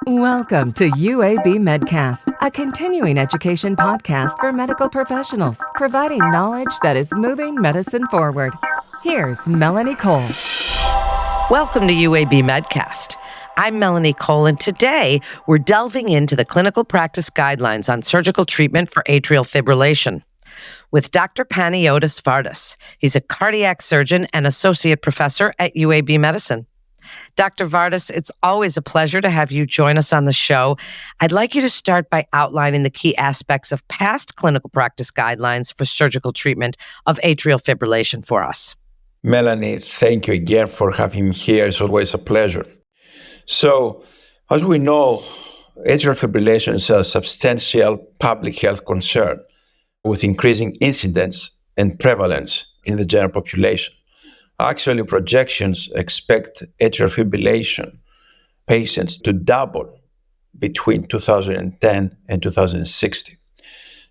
Welcome to UAB Medcast, a continuing education podcast for medical professionals, providing knowledge that is moving medicine forward. Here's Melanie Cole. Welcome to UAB Medcast. I'm Melanie Cole, and today we're delving into the clinical practice guidelines on surgical treatment for atrial fibrillation with Dr. Panayotis Vardas. He's a cardiac surgeon and associate professor at UAB Medicine. Dr. Vardas, it's always a pleasure to have you join us on the show. I'd like you to start by outlining the key aspects of past clinical practice guidelines for surgical treatment of atrial fibrillation for us. Melanie, thank you again for having me here. It's always a pleasure. So, as we know, atrial fibrillation is a substantial public health concern with increasing incidence and prevalence in the general population. Actually, projections expect atrial fibrillation patients to double between 2010 and 2060.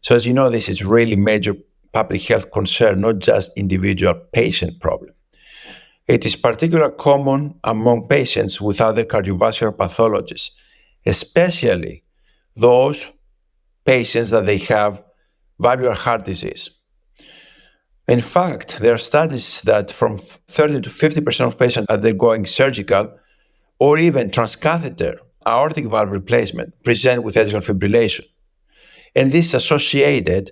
So as you know, this is really major public health concern, not just individual patient problem. It is particularly common among patients with other cardiovascular pathologies, especially those patients that they have valvular heart disease. In fact, there are studies that from 30 to 50% of patients undergoing surgical or even transcatheter aortic valve replacement present with atrial fibrillation. And this is associated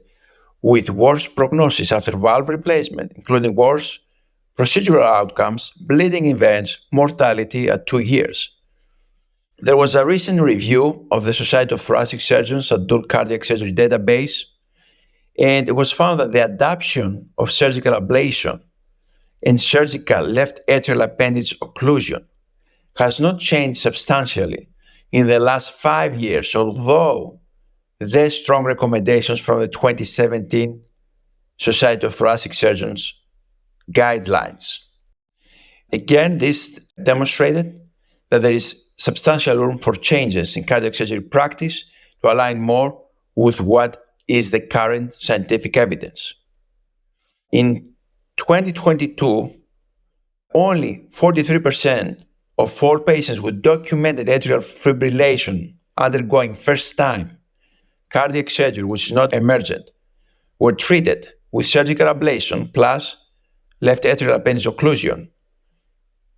with worse prognosis after valve replacement, including worse procedural outcomes, bleeding events, mortality at 2 years. There was a recent review of the Society of Thoracic Surgeons adult cardiac surgery database, and it was found that the adoption of surgical ablation and surgical left atrial appendage occlusion has not changed substantially in the last 5 years, although there's strong recommendations from the 2017 Society of Thoracic Surgeons guidelines. Again, this demonstrated that there is substantial room for changes in cardiac surgery practice to align more with what is the current scientific evidence. In 2022, only 43% of all patients with documented atrial fibrillation undergoing first-time cardiac surgery, which is not emergent, were treated with surgical ablation plus left atrial appendage occlusion.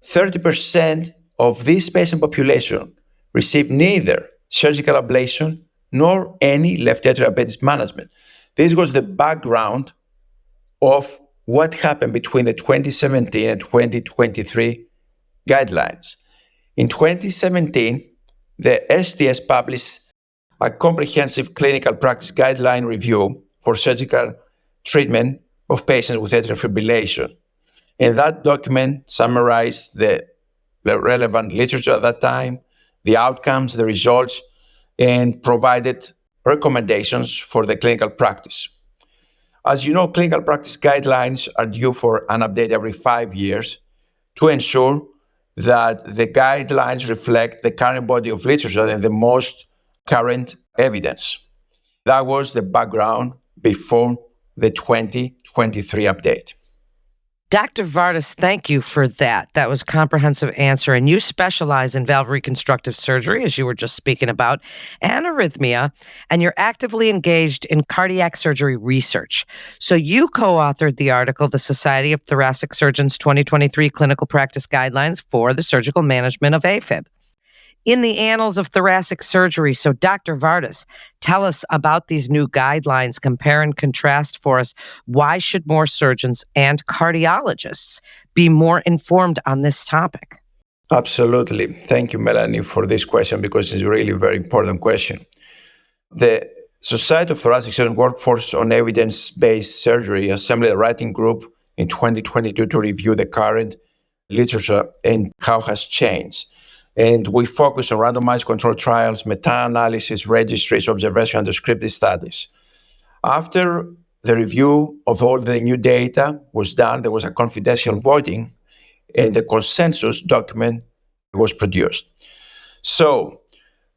30% of this patient population received neither surgical ablation nor any left atrial appendage management. This was the background of what happened between the 2017 and 2023 guidelines. In 2017, the STS published a comprehensive clinical practice guideline review for surgical treatment of patients with atrial fibrillation. And that document summarized the relevant literature at that time, the outcomes, the results, and provided recommendations for the clinical practice. As you know, clinical practice guidelines are due for an update every 5 years to ensure that the guidelines reflect the current body of literature and the most current evidence. That was the background before the 2023 update. Dr. Vardas, thank you for that. That was a comprehensive answer. And you specialize in valve reconstructive surgery, as you were just speaking about, and arrhythmia, and you're actively engaged in cardiac surgery research. So you co-authored the article, The Society of Thoracic Surgeons 2023 Clinical Practice Guidelines for the Surgical Management of AFib in the Annals of Thoracic Surgery. So Dr. Vardas, tell us about these new guidelines, compare and contrast for us. Why should more surgeons and cardiologists be more informed on this topic? Absolutely. Thank you, Melanie, for this question, because it's really a very important question. The Society of Thoracic Surgeons Workforce on Evidence-Based Surgery assembled a writing group in 2022 to review the current literature and how it has changed. And we focus on randomized controlled trials, meta-analysis, registries, observation, and descriptive studies. After the review of all the new data was done, there was a confidential voting, and the consensus document was produced. So,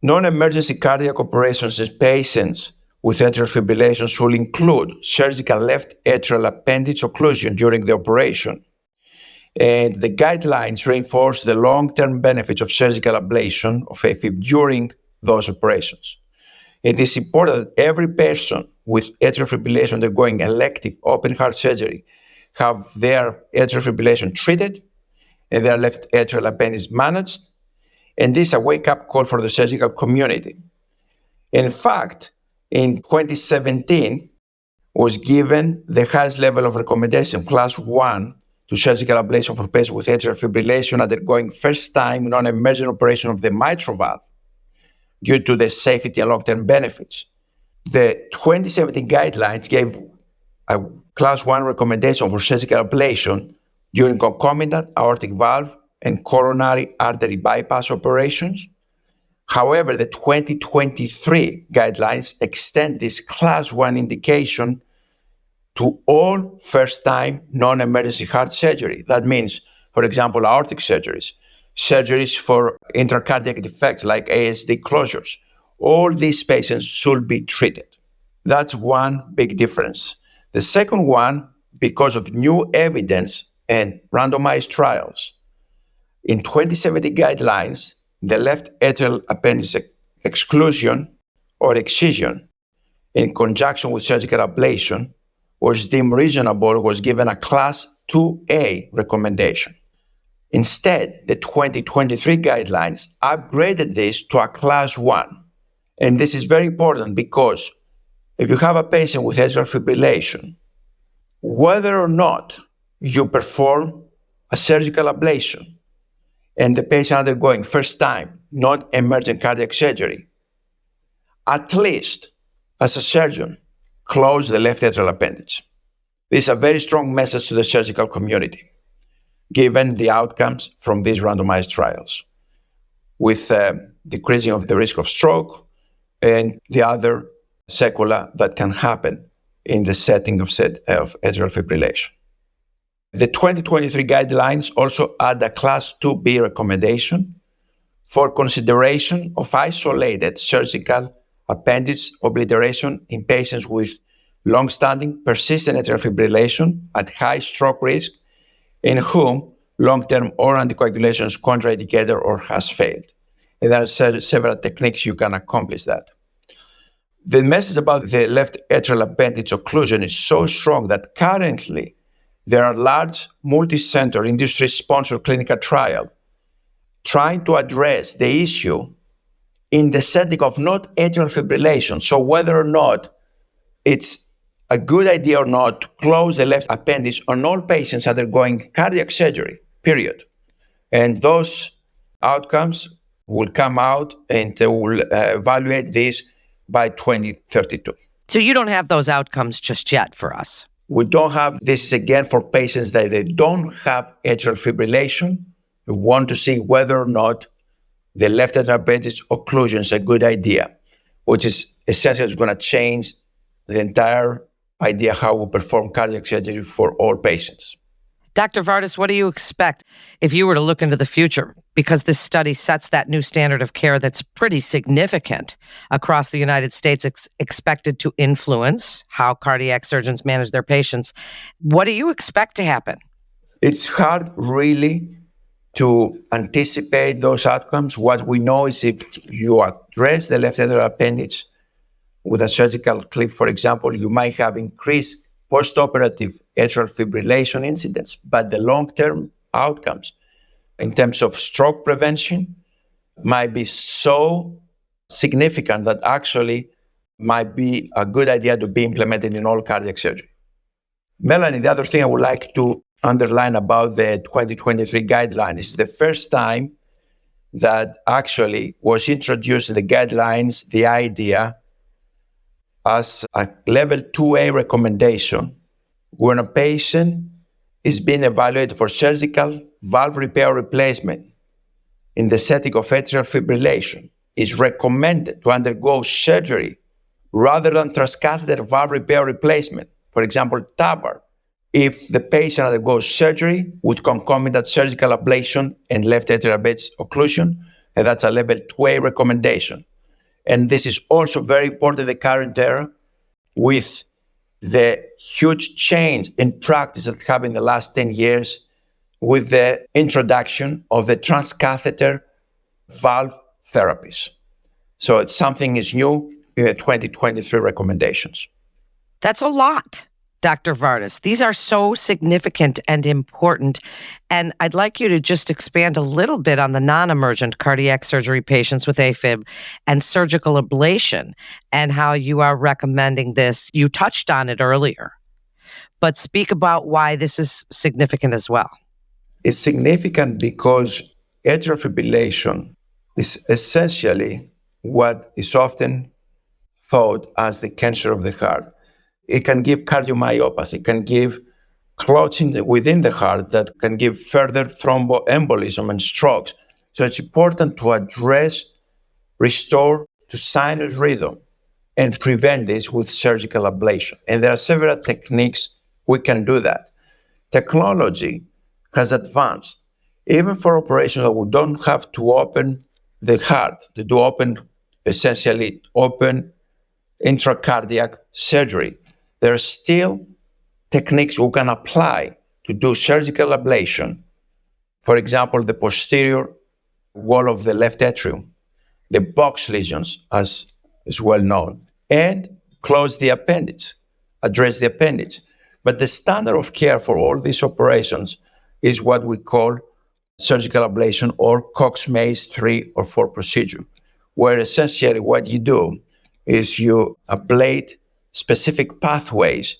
non-emergency cardiac operations in patients with atrial fibrillation should include surgical left atrial appendage occlusion during the operation. And the guidelines reinforce the long-term benefits of surgical ablation of AFib during those operations. It is important that every person with atrial fibrillation undergoing elective open heart surgery have their atrial fibrillation treated and their left atrial appendage managed. And this is a wake-up call for the surgical community. In fact, in 2017, was given the highest level of recommendation, class 1, to surgical ablation for patients with atrial fibrillation undergoing first-time non-emergent operation of the mitral valve due to the safety and long-term benefits. The 2017 guidelines gave a class 1 recommendation for surgical ablation during concomitant aortic valve and coronary artery bypass operations. However, the 2023 guidelines extend this class 1 indication to all first-time non-emergency heart surgery. That means, for example, aortic surgeries, surgeries for intracardiac defects like ASD closures. All these patients should be treated. That's one big difference. The second one, because of new evidence and randomized trials, in 2070 guidelines, the left atrial appendage exclusion or excision in conjunction with surgical ablation was deemed reasonable, was given a class 2A recommendation. Instead, the 2023 guidelines upgraded this to a class 1. And this is very important because if you have a patient with atrial fibrillation, whether or not you perform a surgical ablation and the patient undergoing first time, not emergent cardiac surgery, at least as a surgeon, close the left atrial appendage. This is a very strong message to the surgical community, given the outcomes from these randomized trials, with decreasing of the risk of stroke and the other sequelae that can happen in the setting of atrial fibrillation. The 2023 guidelines also add a class 2B recommendation for consideration of isolated surgical appendage obliteration in patients with long-standing persistent atrial fibrillation at high stroke risk in whom long-term oral anticoagulation is contraindicated or has failed. And there are several techniques you can accomplish that. The message about the left atrial appendage occlusion is so strong that currently there are large multi-center industry-sponsored clinical trials trying to address the issue in the setting of not atrial fibrillation. So whether or not it's a good idea or not to close the left appendage on all patients undergoing cardiac surgery, period. And those outcomes will come out and they will evaluate this by 2032. So you don't have those outcomes just yet for us? We don't have, this is again for patients that they don't have atrial fibrillation. We want to see whether or not the left atrial appendage occlusion is a good idea, which is essentially going to change the entire idea how we perform cardiac surgery for all patients. Dr. Vardas, what do you expect if you were to look into the future? Because this study sets that new standard of care that's pretty significant across the United States, expected to influence how cardiac surgeons manage their patients. What do you expect to happen? It's hard really to anticipate those outcomes. What we know is if you address the left atrial appendage with a surgical clip, for example, you might have increased postoperative atrial fibrillation incidence, but the long-term outcomes in terms of stroke prevention might be so significant that actually might be a good idea to be implemented in all cardiac surgery. Melanie, the other thing I would like to underline about the 2023 guidelines is the first time that actually was introduced in the guidelines the idea as a level 2A recommendation when a patient is being evaluated for surgical valve repair or replacement in the setting of atrial fibrillation. It's recommended to undergo surgery rather than transcatheter valve repair or replacement, for example, TAVR, if the patient undergoes surgery with concomitant surgical ablation and left atrial appendage occlusion, and that's a level 2A recommendation. And this is also very important in the current era with the huge change in practice that happened in the last 10 years with the introduction of the transcatheter valve therapies. So it's something is new in the 2023 recommendations. That's a lot, Dr. Vardas. These are so significant and important. And I'd like you to just expand a little bit on the non-emergent cardiac surgery patients with AFib and surgical ablation and how you are recommending this. You touched on it earlier, but speak about why this is significant as well. It's significant because atrial fibrillation is essentially what is often thought as the cancer of the heart. It can give cardiomyopathy, it can give clots within the heart that can give further thromboembolism and strokes. So it's important to address, restore to sinus rhythm and prevent this with surgical ablation. And there are several techniques we can do that. Technology has advanced. Even for operations that we don't have to open the heart, to do essentially open intracardiac surgery, there are still techniques we can apply to do surgical ablation. For example, the posterior wall of the left atrium, the box lesions, as is well known, and close the appendage, address the appendage. But the standard of care for all these operations is what we call surgical ablation or Cox-Maze 3 or 4 procedure, where essentially what you do is you ablate specific pathways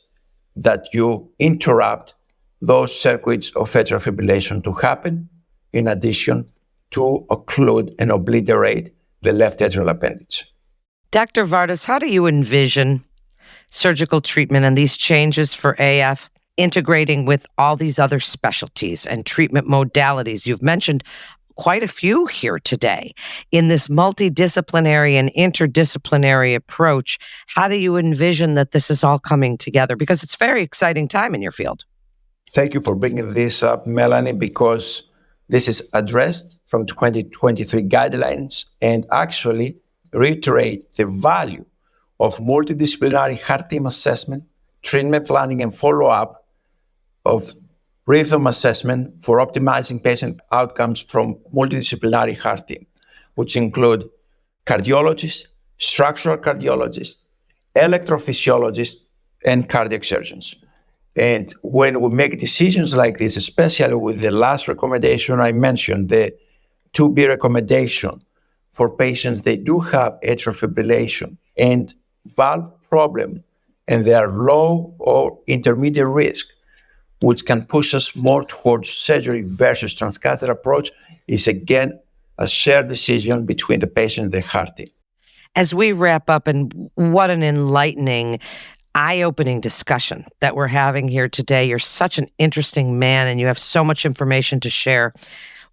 that you interrupt those circuits of atrial fibrillation to happen, in addition to occlude and obliterate the left atrial appendage. Dr. Vardas, how do you envision surgical treatment and these changes for AF integrating with all these other specialties and treatment modalities? You've mentioned quite a few here today. In this multidisciplinary and interdisciplinary approach, how do you envision that this is all coming together? Because it's a very exciting time in your field. Thank you for bringing this up, Melanie, because this is addressed from 2023 guidelines and actually reiterate the value of multidisciplinary heart team assessment, treatment planning, and follow-up of rhythm assessment for optimizing patient outcomes from multidisciplinary heart team, which include cardiologists, structural cardiologists, electrophysiologists, and cardiac surgeons. And when we make decisions like this, especially with the last recommendation I mentioned, the 2B recommendation for patients that do have atrial fibrillation and valve problem, and they are low or intermediate risk, which can push us more towards surgery versus transcatheter approach, is again a shared decision between the patient and the heart team. As we wrap up, and what an enlightening, eye-opening discussion that we're having here today. You're such an interesting man and you have so much information to share.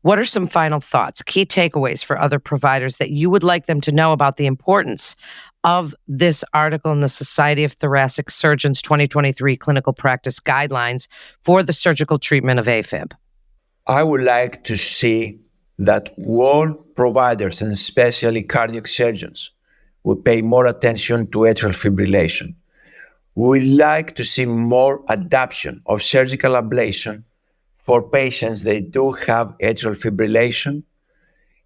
What are some final thoughts, key takeaways for other providers that you would like them to know about the importance of this article in the Society of Thoracic Surgeons 2023 Clinical Practice Guidelines for the surgical treatment of AFib? I would like to see that all providers, and especially cardiac surgeons, will pay more attention to atrial fibrillation. We like to see more adoption of surgical ablation for patients that do have atrial fibrillation.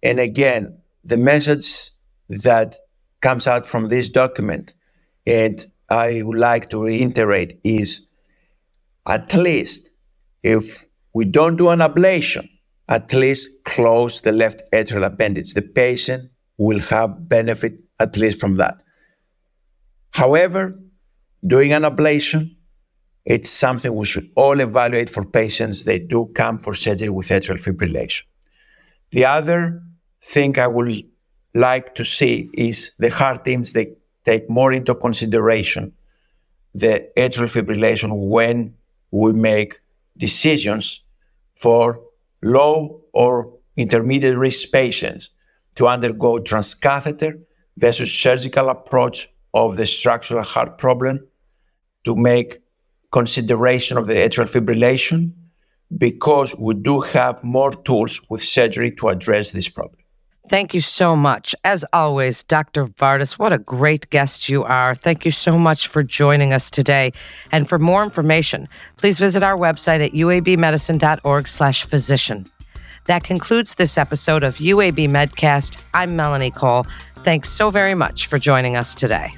And again, the message that comes out from this document, and I would like to reiterate, is at least if we don't do an ablation, at least close the left atrial appendage. The patient will have benefit at least from that. However, doing an ablation, it's something we should all evaluate for patients that do come for surgery with atrial fibrillation. The other thing I would like to see is the heart teams, they take more into consideration the atrial fibrillation when we make decisions for low or intermediate risk patients to undergo transcatheter versus surgical approach of the structural heart problem, to make consideration of the atrial fibrillation, because we do have more tools with surgery to address this problem. Thank you so much. As always, Dr. Vardas, what a great guest you are. Thank you so much for joining us today. And for more information, please visit our website at uabmedicine.org/physician. That concludes this episode of UAB Medcast. I'm Melanie Cole. Thanks so very much for joining us today.